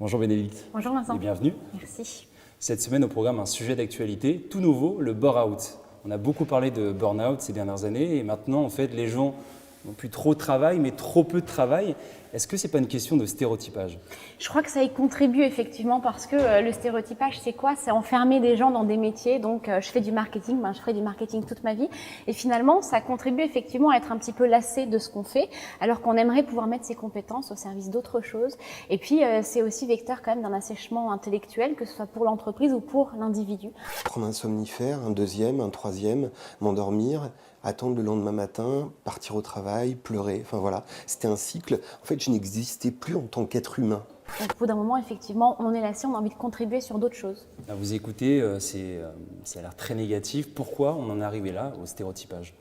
Bonjour Bénédicte. Bonjour Vincent. Et bienvenue. Merci. Cette semaine au programme un sujet d'actualité tout nouveau, le burn-out. On a beaucoup parlé de burn-out ces dernières années et maintenant en fait les gens n'ont plus trop de travail mais trop peu de travail. Est-ce que c'est pas une question de stéréotypage? Je crois que ça y contribue effectivement parce que le stéréotypage, c'est quoi? C'est enfermer des gens dans des métiers. Donc, je fais du marketing, je ferai du marketing toute ma vie. Et finalement, ça contribue effectivement à être un petit peu lassé de ce qu'on fait, alors qu'on aimerait pouvoir mettre ses compétences au service d'autre chose. Et puis, c'est aussi vecteur quand même d'un assèchement intellectuel, que ce soit pour l'entreprise ou pour l'individu. Prendre un somnifère, un deuxième, un troisième, m'endormir, attendre le lendemain matin, partir au travail, pleurer, enfin voilà. C'était un cycle. En fait, je n'existais plus en tant qu'être humain. Donc, au bout d'un moment, effectivement, on est lassé, on a envie de contribuer sur d'autres choses. Vous écoutez, ça a l'air très négatif. Pourquoi on en est arrivé là, au stéréotypage?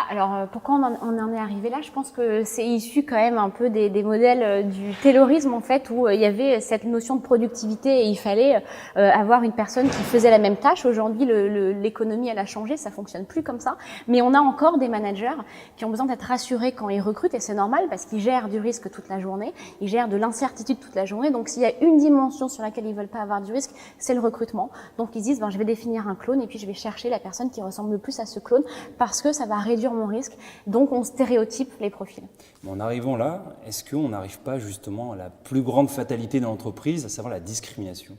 Alors, pourquoi on en est arrivé là? Je pense que c'est issu quand même un peu des modèles du taylorisme en fait, où il y avait cette notion de productivité et il fallait avoir une personne qui faisait la même tâche. Aujourd'hui, l'économie elle a changé, ça fonctionne plus comme ça. Mais on a encore des managers qui ont besoin d'être rassurés quand ils recrutent et c'est normal parce qu'ils gèrent du risque toute la journée, ils gèrent de l'incertitude toute la journée. Donc, s'il y a une dimension sur laquelle ils veulent pas avoir du risque, c'est le recrutement. Donc, ils disent je vais définir un clone et puis je vais chercher la personne qui ressemble le plus à ce clone parce que ça va réduire mon risque, donc on stéréotype les profils. En arrivant là, est-ce qu'on n'arrive pas justement à la plus grande fatalité de l'entreprise, à savoir la discrimination?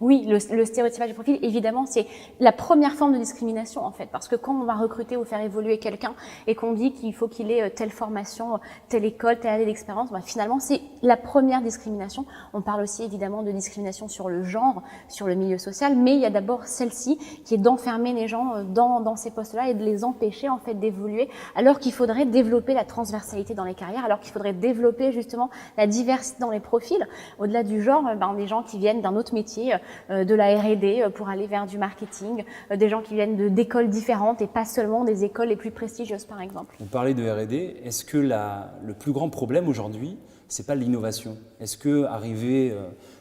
Oui, le stéréotypage du profil, évidemment, c'est la première forme de discrimination en fait, parce que quand on va recruter ou faire évoluer quelqu'un et qu'on dit qu'il faut qu'il ait telle formation, telle école, telle année d'expérience, finalement c'est la première discrimination. On parle aussi évidemment de discrimination sur le genre, sur le milieu social, mais il y a d'abord celle-ci qui est d'enfermer les gens dans ces postes-là et de les empêcher en fait d'évoluer, alors qu'il faudrait développer la transversalité dans les carrières, alors qu'il faudrait développer justement la diversité dans les profils, au-delà du genre, des gens qui viennent d'un autre métier, de la R&D pour aller vers du marketing, des gens qui viennent d'écoles différentes et pas seulement des écoles les plus prestigieuses par exemple. Vous parlez de R&D, est-ce que le plus grand problème aujourd'hui, c'est pas l'innovation? Est-ce que arriver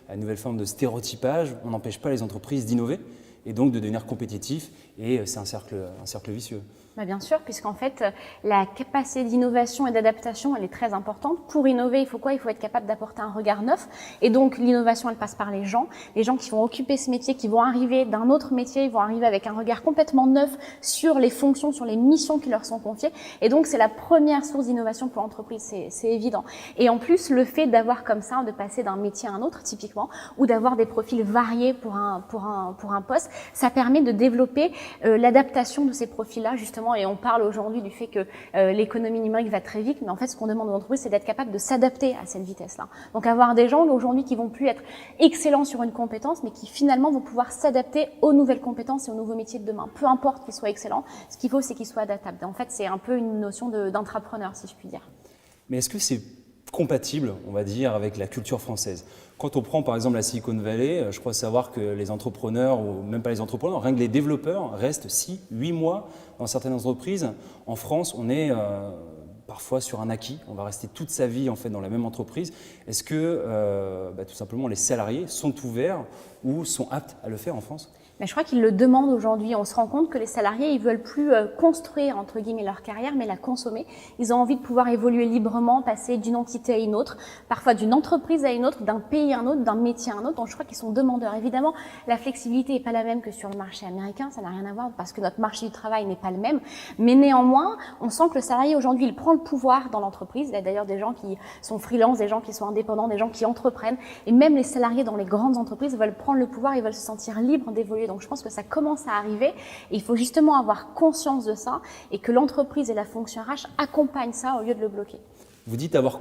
à une nouvelle forme de stéréotypage, on n'empêche pas les entreprises d'innover et donc de devenir compétitifs et c'est un cercle vicieux? Bien sûr, puisqu'en fait, la capacité d'innovation et d'adaptation, elle est très importante. Pour innover, il faut quoi? Il faut être capable d'apporter un regard neuf. Et donc, l'innovation, elle passe par les gens qui vont occuper ce métier, qui vont arriver d'un autre métier, ils vont arriver avec un regard complètement neuf sur les fonctions, sur les missions qui leur sont confiées. Et donc, c'est la première source d'innovation pour l'entreprise, c'est évident. Et en plus, le fait d'avoir comme ça, de passer d'un métier à un autre, typiquement, ou d'avoir des profils variés pour un poste, ça permet de développer l'adaptation de ces profils-là, justement. Et on parle aujourd'hui du fait que l'économie numérique va très vite, mais en fait, ce qu'on demande aux entreprises, c'est d'être capable de s'adapter à cette vitesse-là. Donc, avoir des gens aujourd'hui qui vont plus être excellents sur une compétence, mais qui finalement vont pouvoir s'adapter aux nouvelles compétences et aux nouveaux métiers de demain. Peu importe qu'ils soient excellents, ce qu'il faut, c'est qu'ils soient adaptables. En fait, c'est un peu une notion d'intrapreneur, si je puis dire. Mais est-ce que c'est compatible, on va dire, avec la culture française? Quand on prend par exemple la Silicon Valley, je crois savoir que les entrepreneurs, ou même pas les entrepreneurs, rien que les développeurs restent 6-8 mois dans certaines entreprises. En France, on est parfois sur un acquis, on va rester toute sa vie en fait dans la même entreprise. Est-ce que tout simplement les salariés sont ouverts ou sont aptes à le faire en France? Mais je crois qu'ils le demandent aujourd'hui. On se rend compte que les salariés, ils veulent plus construire, entre guillemets, leur carrière, mais la consommer. Ils ont envie de pouvoir évoluer librement, passer d'une entité à une autre, parfois d'une entreprise à une autre, d'un pays à un autre, d'un métier à un autre. Donc je crois qu'ils sont demandeurs. Évidemment, la flexibilité n'est pas la même que sur le marché américain, ça n'a rien à voir parce que notre marché du travail n'est pas le même. Mais néanmoins, on sent que le salarié aujourd'hui, il prend le pouvoir dans l'entreprise. Il y a d'ailleurs des gens qui sont freelance, des gens qui sont indépendants, des gens qui entreprennent. Et même les salariés dans les grandes entreprises veulent prendre le pouvoir, ils veulent se sentir libres d'évoluer. Donc je pense que ça commence à arriver et il faut justement avoir conscience de ça et que l'entreprise et la fonction RH accompagnent ça au lieu de le bloquer. Vous dites avoir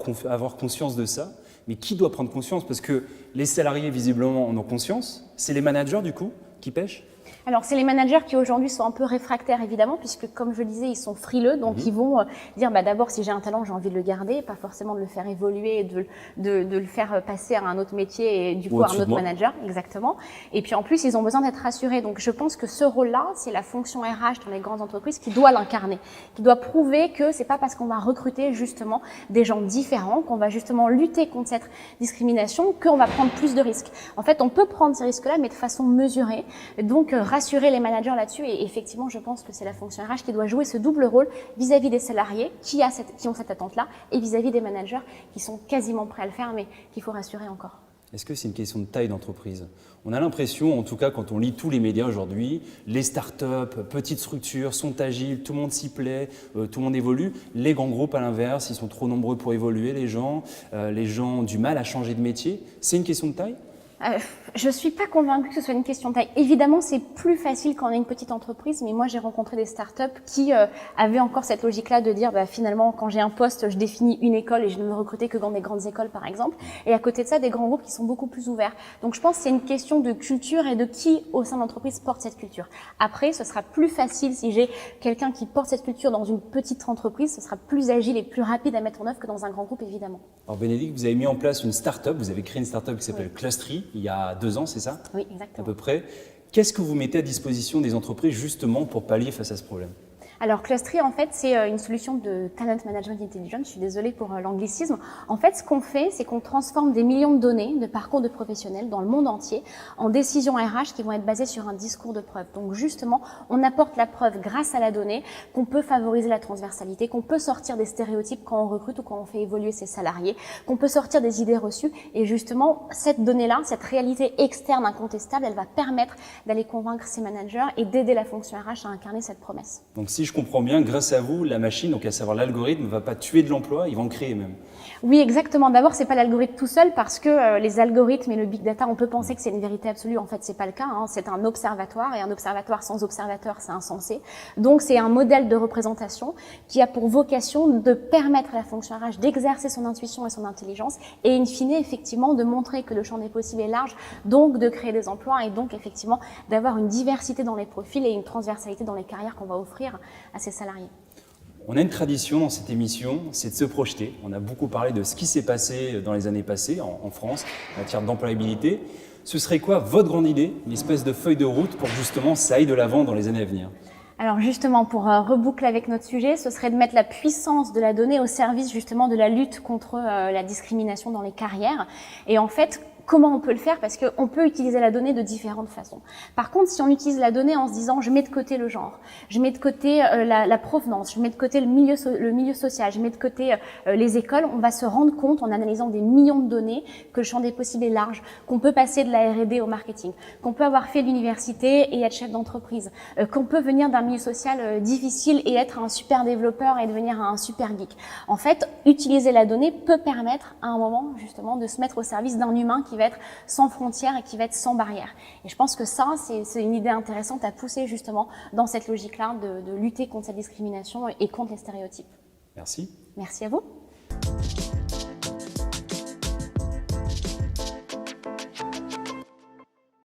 conscience de ça, mais qui doit prendre conscience? Parce que les salariés visiblement en ont conscience, c'est les managers du coup qui pêchent? Alors, c'est les managers qui aujourd'hui sont un peu réfractaires évidemment, puisque comme je le disais, ils sont frileux, donc ils vont dire d'abord si j'ai un talent, j'ai envie de le garder, pas forcément de le faire évoluer, de le faire passer à un autre métier et du coup à un autre manager, exactement. Et puis en plus, ils ont besoin d'être rassurés. Donc je pense que ce rôle-là, c'est la fonction RH dans les grandes entreprises qui doit l'incarner, qui doit prouver que c'est pas parce qu'on va recruter justement des gens différents, qu'on va justement lutter contre cette discrimination, qu'on va prendre plus de risques. En fait, on peut prendre ces risques-là, mais de façon mesurée. Donc rassurer les managers là-dessus et effectivement je pense que c'est la fonction RH qui doit jouer ce double rôle vis-à-vis des salariés qui ont cette attente-là et vis-à-vis des managers qui sont quasiment prêts à le faire mais qu'il faut rassurer encore. Est-ce que c'est une question de taille d'entreprise? On a l'impression, en tout cas quand on lit tous les médias aujourd'hui, les startups, petites structures sont agiles, tout le monde s'y plaît, tout le monde évolue. Les grands groupes, à l'inverse, ils sont trop nombreux pour évoluer, les gens ont du mal à changer de métier. C'est une question de taille? Je suis pas convaincue que ce soit une question de taille. Évidemment, c'est plus facile quand on est une petite entreprise, mais moi j'ai rencontré des startups qui avaient encore cette logique-là de dire finalement quand j'ai un poste, je définis une école et je ne veux recruter que dans des grandes écoles par exemple. Et à côté de ça, des grands groupes qui sont beaucoup plus ouverts. Donc je pense que c'est une question de culture et de qui au sein de l'entreprise porte cette culture. Après, ce sera plus facile si j'ai quelqu'un qui porte cette culture dans une petite entreprise, ce sera plus agile et plus rapide à mettre en œuvre que dans un grand groupe évidemment. Alors Bénédicte, vous avez mis en place une start-up, vous avez créé une start-up qui s'appelle Clustery il y a 2 ans, c'est ça? Oui, exactement. À peu près. Qu'est-ce que vous mettez à disposition des entreprises justement pour pallier face à ce problème? Alors Clustery, en fait, c'est une solution de talent management intelligent. Je suis désolée pour l'anglicisme. En fait, ce qu'on fait, c'est qu'on transforme des millions de données de parcours de professionnels dans le monde entier en décisions RH qui vont être basées sur un discours de preuve. Donc justement, on apporte la preuve grâce à la donnée qu'on peut favoriser la transversalité, qu'on peut sortir des stéréotypes quand on recrute ou quand on fait évoluer ses salariés, qu'on peut sortir des idées reçues. Et justement, cette donnée-là, cette réalité externe incontestable, elle va permettre d'aller convaincre ces managers et d'aider la fonction RH à incarner cette promesse. Donc si je comprends bien, grâce à vous, la machine, donc à savoir l'algorithme, ne va pas tuer de l'emploi, il va en créer même. Oui, exactement. D'abord, c'est pas l'algorithme tout seul parce que les algorithmes et le big data, on peut penser que c'est une vérité absolue. En fait, c'est pas le cas. C'est un observatoire et un observatoire sans observateur, c'est insensé. Donc, c'est un modèle de représentation qui a pour vocation de permettre à la fonction RH d'exercer son intuition et son intelligence et in fine, effectivement, de montrer que le champ des possibles est large, donc de créer des emplois et donc effectivement d'avoir une diversité dans les profils et une transversalité dans les carrières qu'on va offrir à ses salariés. On a une tradition dans cette émission, c'est de se projeter. On a beaucoup parlé de ce qui s'est passé dans les années passées en France en matière d'employabilité. Ce serait quoi votre grande idée, une espèce de feuille de route pour justement ça aille de l'avant dans les années à venir? Alors justement, pour reboucler avec notre sujet, ce serait de mettre la puissance de la donnée au service justement de la lutte contre la discrimination dans les carrières. Et en fait, comment on peut le faire? Parce qu'on peut utiliser la donnée de différentes façons. Par contre, si on utilise la donnée en se disant je mets de côté le genre, je mets de côté la provenance, je mets de côté le milieu social, je mets de côté les écoles, on va se rendre compte en analysant des millions de données que le champ des possibles est large, qu'on peut passer de la R&D au marketing, qu'on peut avoir fait l'université et être chef d'entreprise, qu'on peut venir d'un milieu social difficile et être un super développeur et devenir un super geek. En fait, utiliser la donnée peut permettre à un moment justement de se mettre au service d'un humain qui va être sans frontières et qui va être sans barrières. Et je pense que ça, c'est une idée intéressante à pousser justement dans cette logique-là de lutter contre cette discrimination et contre les stéréotypes. Merci. Merci à vous.